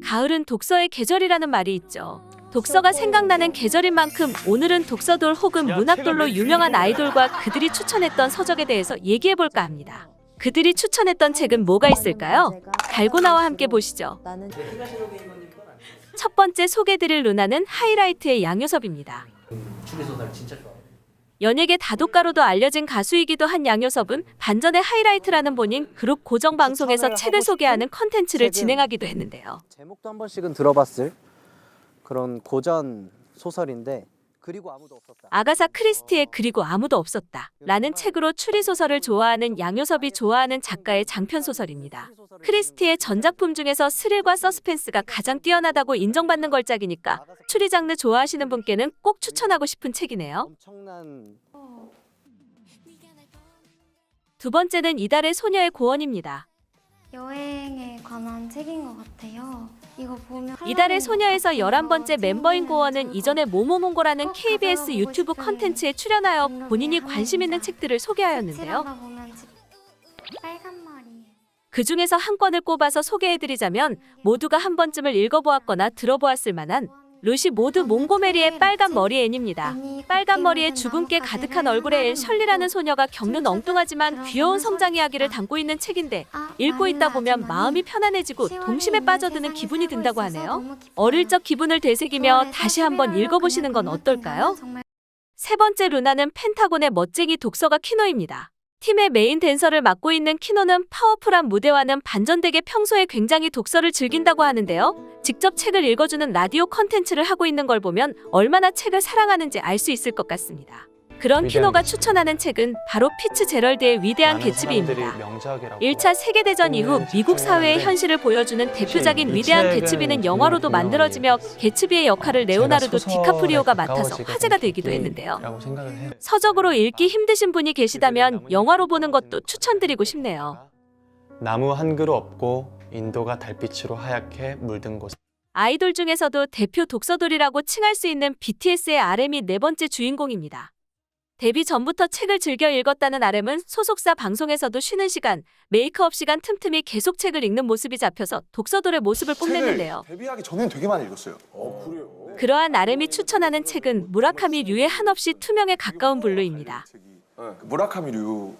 가을은 독서의 계절이라는 말이 있죠. 독서가 생각나는 계절인 만큼 오늘은 독서돌 혹은 문학돌로 유명한 아이돌과 그들이 추천했던 서적에 대해서 얘기해볼까 합니다. 그들이 추천했던 책은 뭐가 있을까요? 달고나와 함께 보시죠. 첫 번째 소개드릴 루나는 하이라이트의 양요섭입니다. 추리소설 진짜 좋아해요. 연예계 다독가로도 알려진 가수이기도 한 양요섭은 반전의 하이라이트라는 본인 그룹 고정 방송에서 책을 소개하는 컨텐츠를 진행하기도 했는데요. 제목도 한 번씩은 들어봤을 그런 고전 소설인데 그리고 아무도 없었다. 아가사 크리스티의 그리고 아무도 없었다 라는 책으로 추리소설을 좋아하는 양요섭이 좋아하는 작가의 장편소설입니다. 크리스티의 전작품 중에서 스릴과 서스펜스가 가장 뛰어나다고 인정받는 걸작이니까 추리 장르 좋아하시는 분께는 꼭 추천하고 싶은 책이네요. 엄청난 두 번째는 이달의 소녀의 고원입니다. 여행에 관한 책인 것 같아요. 이거 보면 이달의 소녀에서 11번째 멤버인 고원은 이전에 모모몽고라는 KBS 유튜브 컨텐츠에 출연하여 본인이 관심 있는 책들을 소개하였는데요. 빨간 머리. 그 중에서 한 권을 꼽아서 소개해드리자면 모두가 한 번쯤을 읽어보았거나 들어보았을 만한 루시 모드 몽고메리의 빨간 머리 앤입니다. 빨간 머리에 주근깨 가득한 얼굴의 앤 셜리라는 소녀가 겪는 엉뚱하지만 귀여운 성장 이야기를 담고 있는 책인데 읽고 있다 보면 마음이 편안해지고 동심에 빠져드는 기분이 든다고 하네요. 어릴 적 기분을 되새기며 다시 한번 읽어보시는 건 어떨까요? 세 번째 루나는 펜타곤의 멋쟁이 독서가 키노입니다. 팀의 메인 댄서를 맡고 있는 키노는 파워풀한 무대와는 반전되게 평소에 굉장히 독서를 즐긴다고 하는데요. 직접 책을 읽어주는 라디오 컨텐츠를 하고 있는 걸 보면 얼마나 책을 사랑하는지 알 수 있을 것 같습니다. 그런 키노가 추천하는 책은 바로 피츠제럴드의 위대한 개츠비입니다. 1차 세계대전 이후 미국 사회의 현실을 보여주는 대표작인 위대한 개츠비는 영화로도 만들어지며 개츠비의 역할을 레오나르도 디카프리오가 맡아서 화제가 되기도 했는데요. 서적으로 읽기 힘드신 분이 계시다면 영화로 보는 것도 추천드리고 싶네요. 나무 한 그루 없고 인도가 달빛으로 하얗게 물든 곳. 아이돌 중에서도 대표 독서돌이라고 칭할 수 있는 BTS의 RM이 네 번째 주인공입니다. 데뷔 전부터 책을 즐겨 읽었다는 RM은 소속사 방송에서도 쉬는 시간, 메이크업 시간 틈틈이 계속 책을 읽는 모습이 잡혀서 독서돌의 모습을 뽐냈는데요. 데뷔하기 전엔 되게 많이 읽었어요. 그래요? 그러한 RM이 추천하는 책은 무라카미 류의 한없이 투명에 가까운 블루입니다. 무라카미 류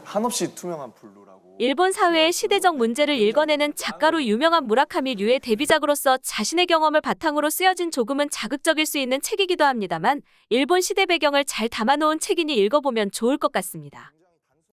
한없이 투명한 블루라고. 일본 사회의 시대적 문제를 읽어내는 작가로 유명한 무라카미 류의 데뷔작으로서 자신의 경험을 바탕으로 쓰여진 조금은 자극적일 수 있는 책이기도 합니다만 일본 시대 배경을 잘 담아놓은 책이니 읽어보면 좋을 것 같습니다.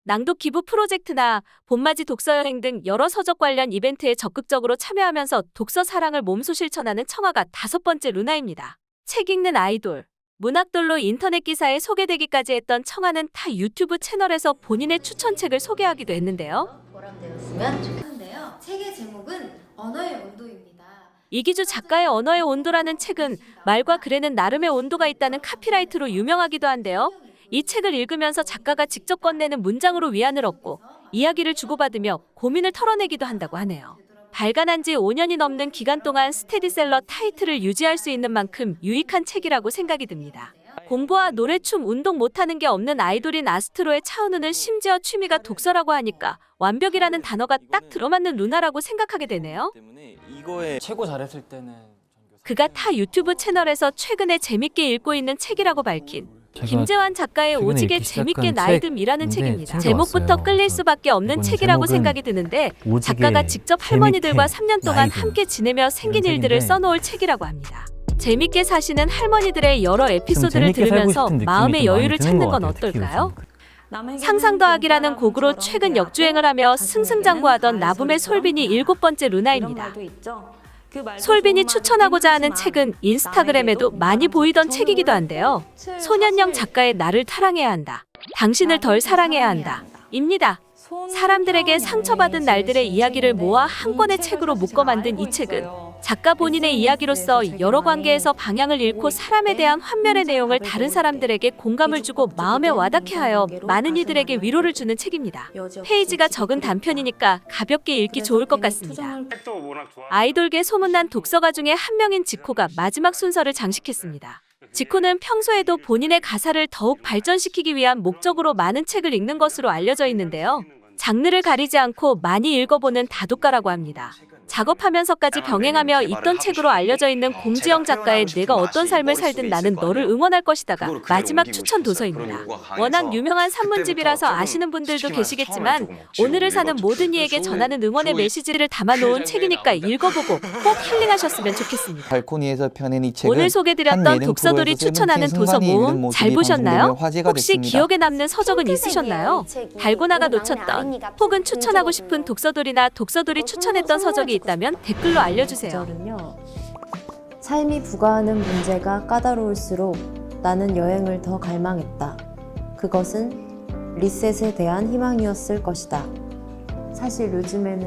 낭독 기부 프로젝트나 봄맞이 독서여행 등 여러 서적 관련 이벤트에 적극적으로 참여하면서 독서 사랑을 몸소 실천하는 청아가 다섯 번째 루나입니다. 책 읽는 아이돌. 문학돌로 인터넷 기사에 소개되기까지 했던 청아는 타 유튜브 채널에서 본인의 추천책을 소개하기도 했는데요. 보람되었으면 좋겠는데요. 책의 제목은 언어의 온도입니다. 이기주 작가의 언어의 온도라는 책은 말과 글에는 나름의 온도가 있다는 카피라이트로 유명하기도 한데요. 이 책을 읽으면서 작가가 직접 건네는 문장으로 위안을 얻고 이야기를 주고받으며 고민을 털어내기도 한다고 하네요. 발간한 지 5년이 넘는 기간 동안 스테디셀러 타이틀을 유지할 수 있는 만큼 유익한 책이라고 생각이 듭니다. 공부와 노래, 춤, 운동 못하는 게 없는 아이돌인 아스트로의 차은우는 심지어 취미가 독서라고 하니까 완벽이라는 단어가 딱 들어맞는 루나라고 생각하게 되네요. 이거에 최고 잘했을 때는 그가 타 유튜브 채널에서 최근에 재밌게 읽고 있는 책이라고 밝힌 김재환 작가의 오지게 재밌게 나이듦이라는 책입니다. 제목부터 끌릴 수밖에 없는 책이라고 생각이 드는데 작가가 직접 할머니들과 3년 동안 함께 지내며 생긴 일들을 써놓을 책이라고 합니다. 재밌게 사시는 할머니들의 여러 에피소드를 들으면서 마음의 여유를 찾는 건 어떨까요? 상상 더하기라는 곡으로 최근 역주행을 하며 승승장구하던 나붐의 솔빈이 7번째 루나입니다. 솔빈이 추천하고자 하는 책은 인스타그램에도 많이 보이던 책이기도 한데요. 소년영 작가의 나를 사랑해야 한다. 당신을 덜 사랑해야 한다. 입니다. 사람들에게 상처받은 날들의 이야기를 모아 한 권의 책으로 묶어 만든 이 책은 작가 본인의 이야기로서 여러 관계에서 방향을 잃고 사람에 대한 환멸의 내용을 다른 사람들에게 공감을 주고 마음에 와닿게 하여 많은 이들에게 위로를 주는 책입니다. 페이지가 적은 단편이니까 가볍게 읽기 좋을 것 같습니다. 아이돌계 소문난 독서가 중에 한 명인 지코가 마지막 순서를 장식했습니다. 지코는 평소에도 본인의 가사를 더욱 발전시키기 위한 목적으로 많은 책을 읽는 것으로 알려져 있는데요. 장르를 가리지 않고 많이 읽어보는 다독가라고 합니다. 작업하면서까지 병행하며 있던 책으로 알려져 있는 공지영 작가의 내가 어떤 삶을 살든 나는 너를 응원할 것이다가 마지막 추천 도서입니다. 워낙 유명한 산문집이라서 아시는 분들도 계시겠지만 오늘을 사는 모든 이에게 전하는 응원의 메시지를 담아놓은 책이니까 읽어보고 꼭 힐링하셨으면 좋겠습니다. 발코니에서 펴낸 이 책은 오늘 소개드렸던 독서돌이 추천하는 도서 모음 잘 보셨나요? 혹시 기억에 남는 서적은 있으셨나요? 달고나가 놓쳤던 혹은 추천하고 싶은 독서돌이나 독서돌이 추천했던 서적이 있다면 댓글로 알려주세요. 삶이 부과하는 문제가 까다로울수록 나는 여행을 더 갈망했다. 그것은 리셋에 대한 희망이었을 것이다. 사실 요즘에는